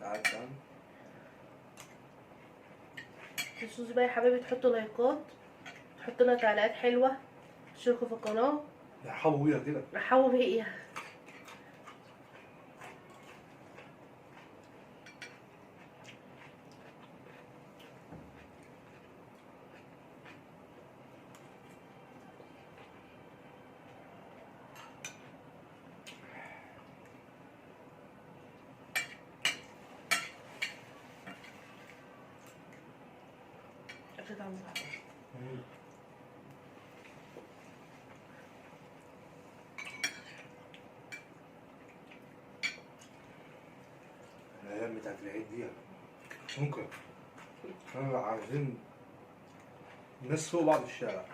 قعدت أعمل. متنسوش بقى يا حبايبي تحطوا لايكات، تحطوا لنا تعليقات حلوه، تشتركوا في القناه، ارحبوا بيها كده. رحبوا بيا. الأيام بتاعت العيد دي ممكن عايزين الناس فوق بعض في الشارع.